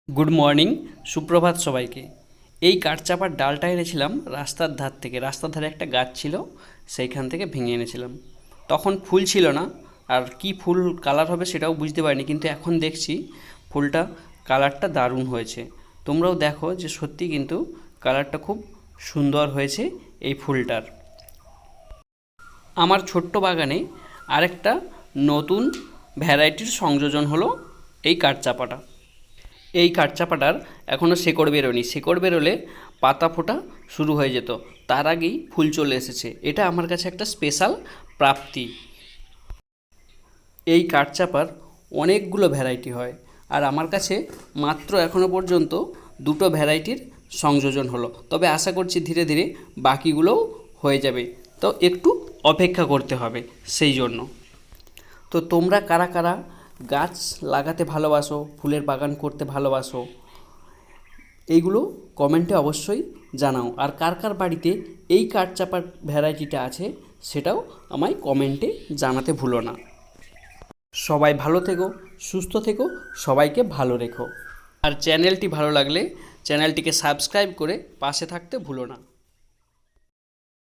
Good morning, সুপ্রভাত সবাইকে। এই কাঠচাপার ডালটা এনেছিলাম রাস্তার ধার থেকে। রাস্তার ধারে একটা গাছ ছিল, সেইখান থেকে ভেঙে এনেছিলাম। তখন ফুল ছিল না, আর কি ফুল কালার হবে সেটাও বুঝতে পারিনি, কিন্তু এখন দেখছি ফুলটা কালারটা দারুণ হয়েছে। তোমরাও দেখো যে সত্যি কিন্তু কালারটা খুব সুন্দর হয়েছে এই ফুলটার। আমার ছোট্ট বাগানে আরেকটা নতুন ভ্যারাইটির সংযোজন হলো এই কাঠচাপাটা। এই কাঠচাপাটার এখনও শেকড় বেরোয়নি। শেকড় বেরোলে পাতা ফোটা শুরু হয়ে যেত, তার আগেই ফুল চলে এসেছে। এটা আমার কাছে একটা স্পেশাল প্রাপ্তি। এই কাঠচাপার অনেকগুলো ভ্যারাইটি হয়, আর আমার কাছে মাত্র এখনও পর্যন্ত দুটো ভ্যারাইটির সংযোজন হলো। তবে আশা করছি ধীরে ধীরে বাকিগুলোও হয়ে যাবে, তো একটু অপেক্ষা করতে হবে সেই জন্য। তো তোমরা কারা কারা গাছ লাগাতে ভালোবাসো, ফুলের বাগান করতে ভালোবাসো, এইগুলো কমেন্টে অবশ্যই জানাও। আর কার কার বাড়িতে এই কাঠচাপার ভ্যারাইটিটা আছে সেটাও আমায় কমেন্টে জানাতে ভুলো না। সবাই ভালো থেকো, সুস্থ থেকো, সবাইকে ভালো রেখো। আর চ্যানেলটি ভালো লাগলে চ্যানেলটিকে সাবস্ক্রাইব করে পাশে থাকতে ভুলো না।